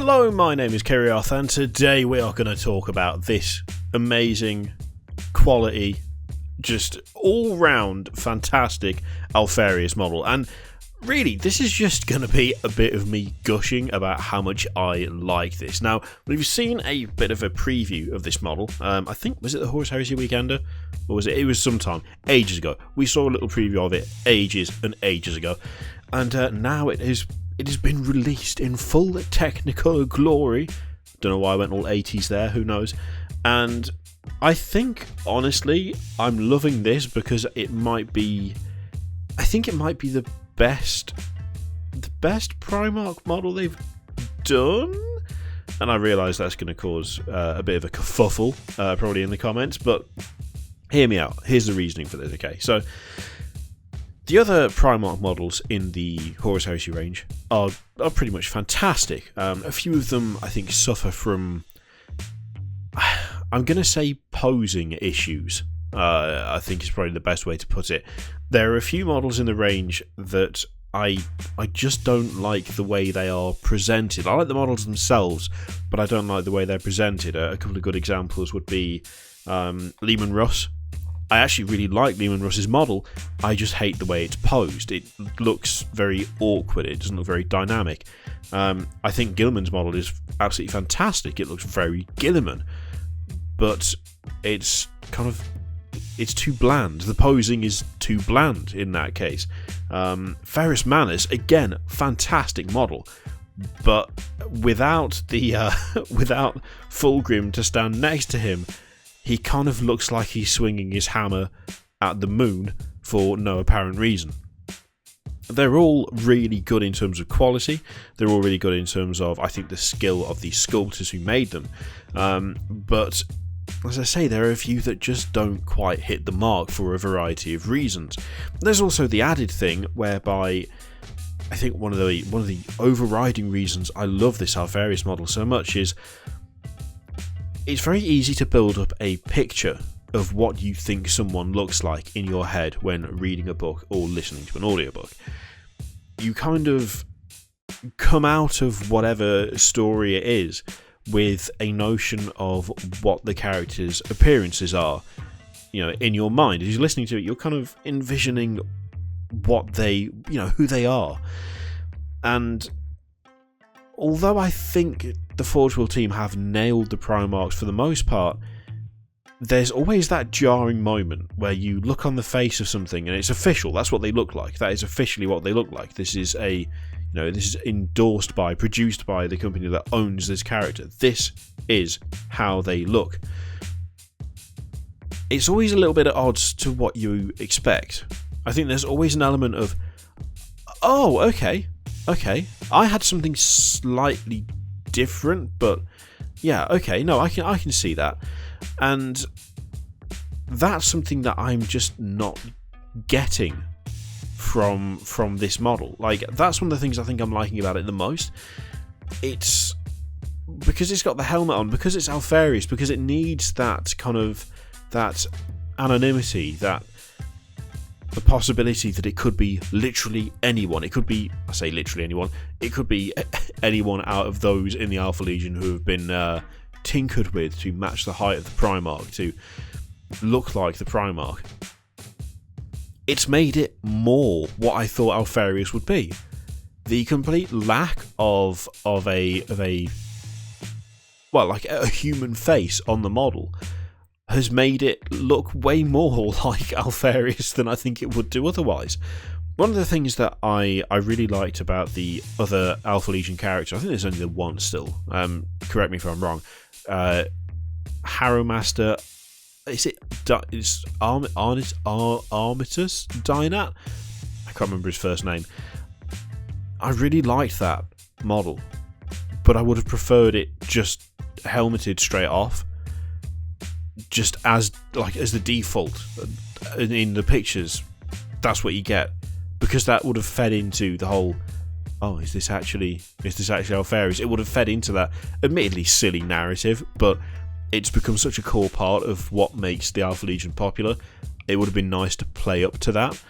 Hello, my name is Kerry Arthur, and today we are going to talk about this amazing, quality, just all-round fantastic Alpharius model. And really, this is just going to be a bit of me gushing about how much I like this. Now, we've seen a bit of a preview of this model. I think, was it the Horus Heresy Weekender? Or was it? It was sometime, ages ago. We saw a little preview of it ages and ages ago. And now it has been released in full technical glory. Don't know why I went all 80s there, who knows. And I think, honestly, I'm loving this because it might be... I think it might be the best Primarch model they've done. And I realise that's going to cause a bit of a kerfuffle, probably in the comments, but hear me out. Here's the reasoning for this, okay? So, the other Primarch models in the Horus Heresy range are pretty much fantastic. A few of them, I think, suffer from, I'm going to say, posing issues. I think is probably the best way to put it. There are a few models in the range that I just don't like the way they are presented. I like the models themselves, but I don't like the way they're presented. A couple of good examples would be Leman Russ. I actually really like Leman Russ's model. I just hate the way it's posed. It looks very awkward. It doesn't look very dynamic. I think Gilliman's model is absolutely fantastic. It looks very Gilliman, but it's too bland. The posing is too bland in that case. Ferrus Manus, again, fantastic model, but without without Fulgrim to stand next to him, he kind of looks like he's swinging his hammer at the moon for no apparent reason. They're all really good in terms of quality. They're all really good in terms of, I think, the skill of the sculptors who made them. But as I say, there are a few that just don't quite hit the mark for a variety of reasons. There's also the added thing whereby I think one of the overriding reasons I love this Alpharius model so much is it's very easy to build up a picture of what you think someone looks like in your head when reading a book or listening to an audiobook. You kind of come out of whatever story it is with a notion of what the characters' appearances are, in your mind. As you're listening to it, you're kind of envisioning what they, who they are. And although I think the Forge World team have nailed the Primarchs for the most part, there's always that jarring moment where you look on the face of something and it's official. That's what they look like. That is officially what they look like. This is this is endorsed by, produced by the company that owns this character. This is how they look. It's always a little bit at odds to what you expect. I think there's always an element of, oh, okay, I had something slightly different, but yeah, okay, no, I can see that. And that's something that I'm just not getting from this model. Like, that's one of the things I think I'm liking about it the most. It's because it's got the helmet on, because it's Alpharius, because it needs that kind of that anonymity, that the possibility that it could be literally anyone. It could be, I say literally anyone, it could be anyone out of those in the Alpha Legion who have been tinkered with to match the height of the Primarch, to look like the Primarch. It's made it more what I thought Alpharius would be. The complete lack of a human face on the model has made it look way more like Alpharius than I think it would do otherwise. One of the things that I really liked about the other Alpha Legion character, I think there's only the one still, correct me if I'm wrong, Harrowmaster, is Armitus Dynat? I can't remember his first name. I really liked that model, but I would have preferred it just helmeted straight off, just as the default in the pictures. That's what you get, because that would have fed into the whole, oh, is this actually Alpharius? It would have fed into that admittedly silly narrative, but it's become such a core part of what makes the Alpha Legion popular. It would have been nice to play up to that.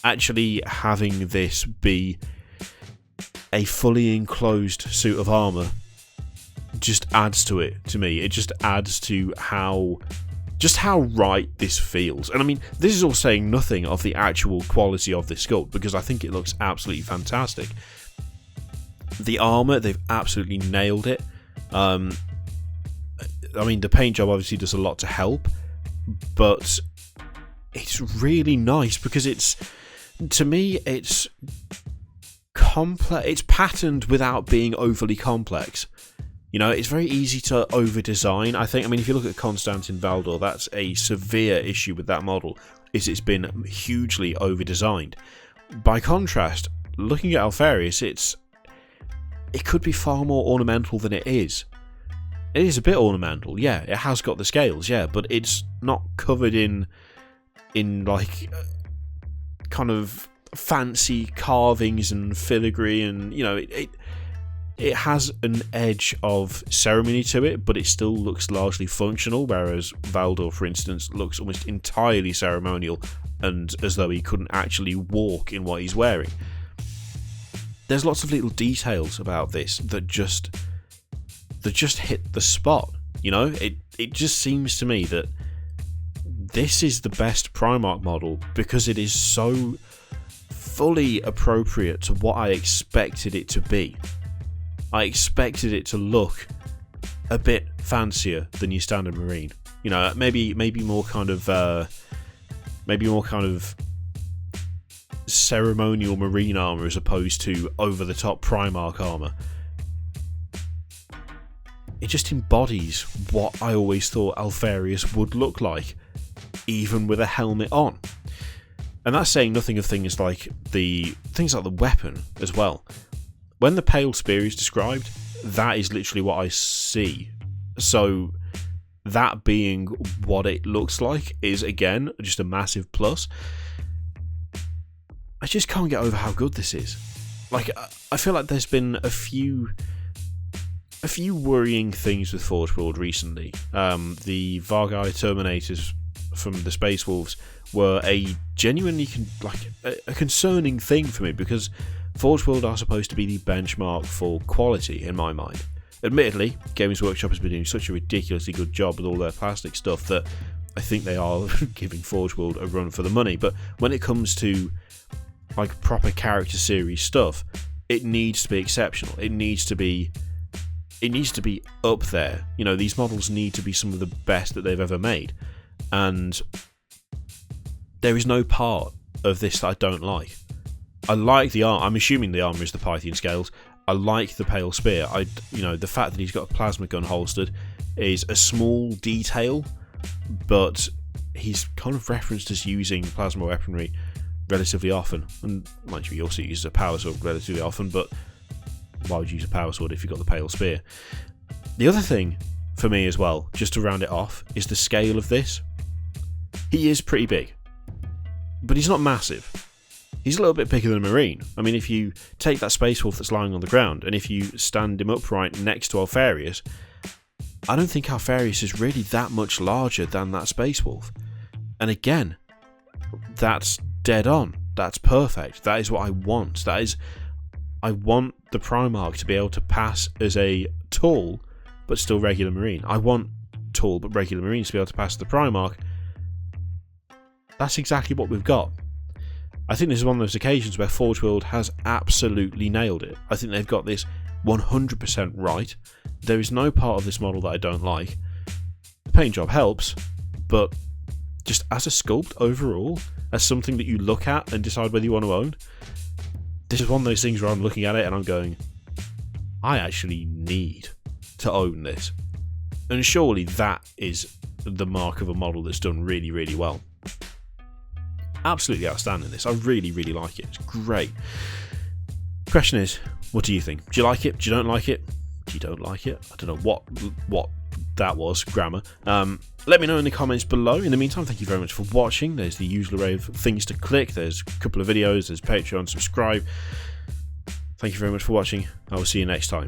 Actually having this be a fully enclosed suit of armour just adds to it, to me. It just adds to how right this feels. And I mean, this is all saying nothing of the actual quality of this sculpt, because I think it looks absolutely fantastic. The armour, they've absolutely nailed it. I mean, the paint job obviously does a lot to help, but it's really nice because to me, it's complex. It's patterned without being overly complex. You know, it's very easy to over-design, I think. I mean, if you look at Constantin Valdor, that's a severe issue with that model, is it's been hugely over-designed. By contrast, looking at Alpharius, it could be far more ornamental than it is. It is a bit ornamental, yeah. It has got the scales, yeah, but it's not covered in like kind of fancy carvings and filigree, and you know, it has an edge of ceremony to it, but it still looks largely functional, whereas Valdor, for instance, looks almost entirely ceremonial and as though he couldn't actually walk in what he's wearing. There's lots of little details about this that just hit the spot. You know, it just seems to me that this is the best Primarch model because it is so fully appropriate to what I expected it to be. I expected it to look a bit fancier than your standard Marine. You know, maybe more kind of ceremonial Marine armor as opposed to over-the-top Primarch armor. It just embodies what I always thought Alpharius would look like, even with a helmet on. And that's saying nothing of things like the weapon as well. When the Pale Spear is described, that is literally what I see. So that being what it looks like is, again, just a massive plus. I just can't get over how good this is. Like, I feel like there's been a few worrying things with Forge World recently. The Vargai Terminators from the Space Wolves were a genuinely a concerning thing for me, because Forge World are supposed to be the benchmark for quality in my mind. Admittedly, Games Workshop has been doing such a ridiculously good job with all their plastic stuff that I think they are giving Forge World a run for the money. But when it comes to like proper character series stuff, it needs to be exceptional. It needs to be up there. You know, these models need to be some of the best that they've ever made. And there is no part of this that I don't like. I like the armor. I'm assuming the armor is the Pythian scales. I like the Pale Spear. The fact that he's got a plasma gun holstered is a small detail, but he's kind of referenced as using plasma weaponry relatively often. And mind you, he also uses a power sword relatively often, but why would you use a power sword if you've got the Pale Spear? The other thing for me as well, just to round it off, is the scale of this. He is pretty big, but he's not massive. He's a little bit bigger than a Marine. I mean, if you take that Space Wolf that's lying on the ground, and if you stand him upright next to Alpharius, I don't think Alpharius is really that much larger than that Space Wolf. And again, that's dead on. That's perfect. That is what I want. I want the Primarch to be able to pass as a tall, but still regular Marine. I want tall, but regular Marines to be able to pass the Primarch. That's exactly what we've got. I think this is one of those occasions where Forge World has absolutely nailed it. I think they've got this 100% right. There is no part of this model that I don't like. The paint job helps, but just as a sculpt overall, as something that you look at and decide whether you want to own, this is one of those things where I'm looking at it and I'm going, I actually need to own this. And surely that is the mark of a model that's done really, really well. Absolutely outstanding, this. I really, really like it. It's great. Question is, what do you think? Do you like it? Do you don't like it? Do you don't like it? I don't know what that was, grammar. Let me know in the comments below. In the meantime, thank you very much for watching. There's the usual array of things to click. There's a couple of videos. There's Patreon, subscribe. Thank you very much for watching. I will see you next time.